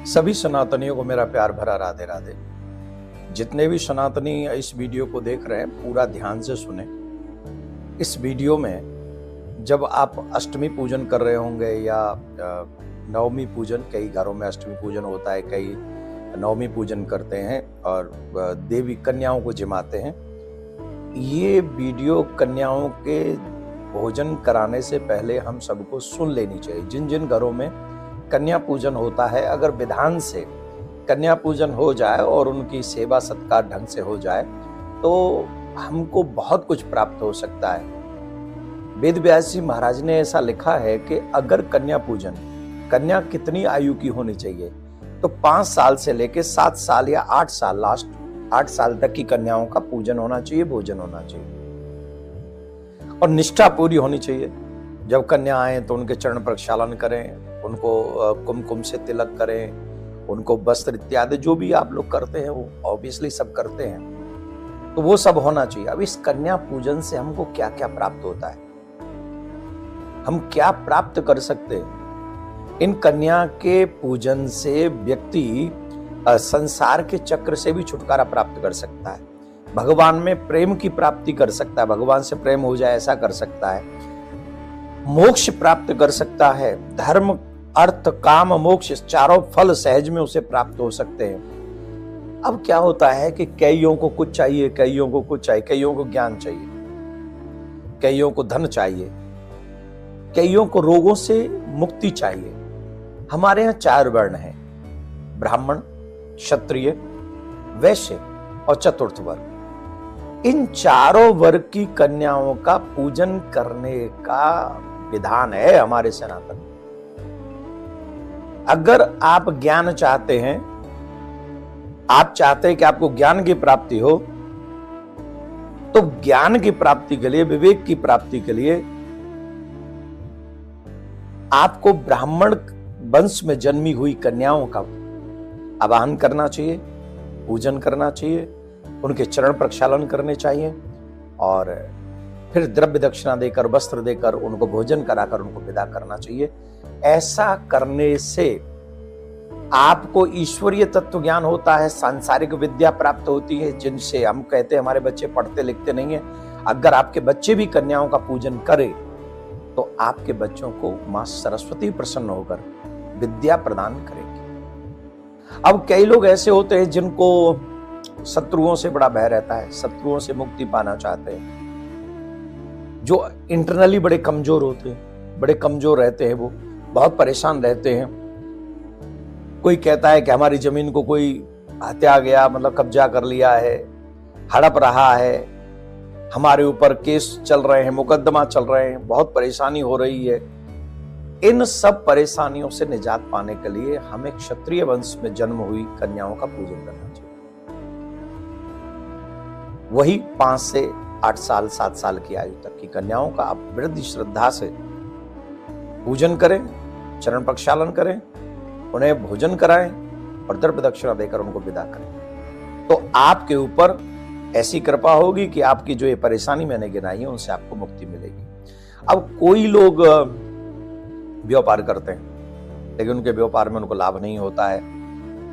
सभी सनातनियों को मेरा प्यार भरा राधे राधे। जितने भी सनातनी इस वीडियो को देख रहे हैं पूरा ध्यान से सुने। इस वीडियो में जब आप अष्टमी पूजन कर रहे होंगे या नवमी पूजन, कई घरों में अष्टमी पूजन होता है, कई नवमी पूजन करते हैं और देवी कन्याओं को जिमाते हैं। ये वीडियो कन्याओं के भोजन कराने से पहले हम सबको सुन लेनी चाहिए। जिन जिन घरों में कन्या पूजन होता है, अगर विधान से कन्या पूजन हो जाए और उनकी सेवा सत्कार ढंग से हो जाए तो हमको बहुत कुछ प्राप्त हो सकता है। वेद व्यास जी महाराज ने ऐसा लिखा है कि अगर कन्या पूजन, कन्या कितनी आयु की होनी चाहिए, तो 5 साल से लेकर 7 साल या 8 साल, लास्ट 8 साल तक की कन्याओं का पूजन होना चाहिए, भोजन होना चाहिए और निष्ठा पूरी होनी चाहिए। जब कन्या आए तो उनके चरण प्रक्षालन करें, उनको कुमकुम से तिलक करें, उनको वस्त्र इत्यादि जो भी आप लोग करते हैं वो ऑब्वियसली सब करते हैं, तो वो सब होना चाहिए। अब इस कन्या पूजन से हमको क्या क्या प्राप्त होता है, हम क्या प्राप्त कर सकते हैं? इन कन्या के पूजन से व्यक्ति संसार के चक्र से भी छुटकारा प्राप्त कर सकता है, भगवान में प्रेम की प्राप्ति कर सकता है, भगवान से प्रेम हो जाए ऐसा कर सकता है, मोक्ष प्राप्त कर सकता है, धर्म अर्थ काम मोक्ष चारों फल सहज में उसे प्राप्त हो सकते हैं। अब क्या होता है कि कईयों को कुछ चाहिए, कईयों को कुछ चाहिए, कईयों को ज्ञान चाहिए, कईयों को धन चाहिए, कईयों को रोगों से मुक्ति चाहिए। हमारे यहाँ 4 वर्ण हैं, ब्राह्मण, क्षत्रिय, वैश्य और चतुर्थ वर्ग। इन चारों वर्ग की कन्याओं का पूजन करने का विधान है हमारे सनातन में। अगर आप ज्ञान चाहते हैं, आप चाहते हैं कि आपको ज्ञान की प्राप्ति हो, तो ज्ञान की प्राप्ति के लिए, विवेक की प्राप्ति के लिए आपको ब्राह्मण वंश में जन्मी हुई कन्याओं का आवाहन करना चाहिए, पूजन करना चाहिए, उनके चरण प्रक्षालन करने चाहिए और फिर द्रव्य दक्षिणा देकर, वस्त्र देकर, उनको भोजन कराकर उनको विदा करना चाहिए। ऐसा करने से आपको ईश्वरीय तत्व ज्ञान होता है, सांसारिक विद्या प्राप्त होती है, जिनसे हम कहते हैं हमारे बच्चे पढ़ते लिखते नहीं है। अगर आपके बच्चे भी कन्याओं का पूजन करें तो आपके बच्चों को मां सरस्वती प्रसन्न होकर विद्या प्रदान करेगी। अब कई लोग ऐसे होते हैं जिनको शत्रुओं से बड़ा भय रहता है, शत्रुओं से मुक्ति पाना चाहते हैं, जो इंटरनली बड़े कमजोर होते हैं, बड़े कमजोर रहते हैं, वो बहुत परेशान रहते हैं। कोई कहता है कि हमारी जमीन को कोई हत्या गया, मतलब कब्जा कर लिया है, हड़प रहा है, हमारे ऊपर केस चल रहे हैं, मुकदमा चल रहे हैं, बहुत परेशानी हो रही है। इन सब परेशानियों से निजात पाने के लिए हमें क्षत्रिय वंश में जन्म हुई कन्याओं का पूजन करना चाहिए। वही 5 से 8 साल 7 साल की आयु तक की कन्याओं का आप वृद्धि श्रद्धा से पूजन करें, चरण प्रक्षालन करें, उन्हें भोजन कराएं और द्रव्य दक्षिणा देकर उनको विदा करें, तो आपके ऊपर ऐसी कृपा होगी कि आपकी जो ये परेशानी मैंने गिनाई है उनसे आपको मुक्ति मिलेगी। अब कोई लोग व्यापार करते हैं लेकिन उनके व्यापार में उनको लाभ नहीं होता है,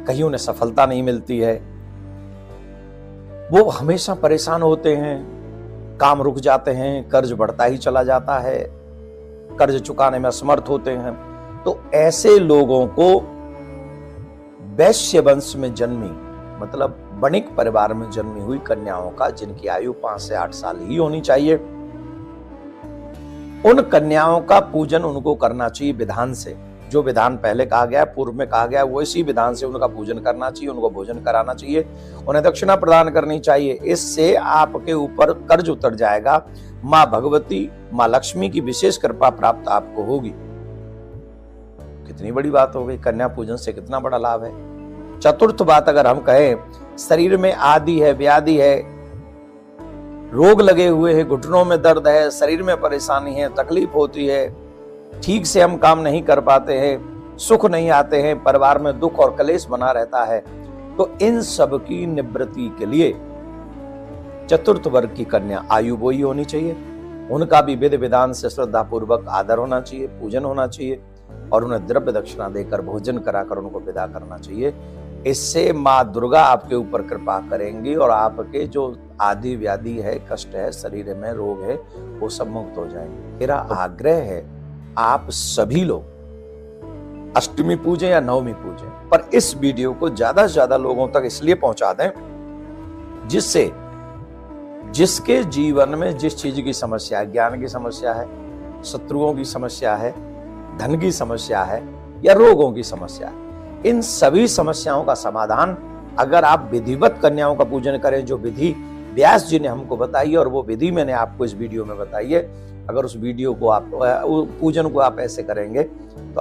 कहीं उन्हें सफलता नहीं मिलती है, वो हमेशा परेशान होते हैं, काम रुक जाते हैं, कर्ज बढ़ता ही चला जाता है, कर्ज चुकाने में असमर्थ होते हैं। तो ऐसे लोगों को वैश्य वंश में जन्मी, मतलब वणिक परिवार में जन्मी हुई कन्याओं का, जिनकी आयु 5 से 8 साल ही होनी चाहिए, उन कन्याओं का पूजन उनको करना चाहिए विधान से। जो विधान पहले कहा गया, पूर्व में कहा गया, वो इसी विधान से उनका पूजन करना चाहिए, उनको भोजन कराना चाहिए, उन्हें दक्षिणा प्रदान करनी चाहिए। इससे आपके ऊपर कर्ज उतर जाएगा, मां भगवती, मां लक्ष्मी की विशेष कृपा प्राप्त आपको होगी। कितनी बड़ी बात हो गई, कन्या पूजन से कितना बड़ा लाभ है। चतुर्थ बात अगर हम कहें, शरीर में आदि है, व्याधि है, रोग लगे हुए हैं, घुटनों में दर्द है, शरीर में परेशानी है, तकलीफ होती है, ठीक से हम काम नहीं कर पाते हैं, सुख नहीं आते हैं, परिवार में दुख और कलेश बना रहता है, तो इन सब की निवृत्ति के लिए चतुर्थ वर्ग की कन्या आयु बोई होनी चाहिए, उनका भी विधि विधान से श्रद्धा पूर्वक आदर होना चाहिए, पूजन होना चाहिए। और उन्हें द्रव्य दक्षिणा देकर भोजन कराकर उनको विदा करना चाहिए। इससे माँ दुर्गा आपके ऊपर कृपा करेंगी और आपके जो आदि व्याधि है, कष्ट है, शरीर में रोग है, वो सब मुक्त हो जाएंगे। मेरा आग्रह है आप सभी लोग अष्टमी पूजें या नवमी पूजें, पर इस वीडियो को ज्यादा से ज्यादा लोगों तक इसलिए पहुंचा दें जिससे जिसके जीवन में जिस चीज की समस्या है, ज्ञान की समस्या है, शत्रुओं की समस्या है, धन की समस्या है या रोगों की समस्या है, इन सभी समस्याओं का समाधान अगर आप विधिवत कन्याओं का पूजन करें, जो विधि व्यास जी ने हमको बताई है और वो विधि मैंने आपको इस वीडियो में बताई है, अगर उस वीडियो को आप पूजन को आप ऐसे करेंगे तो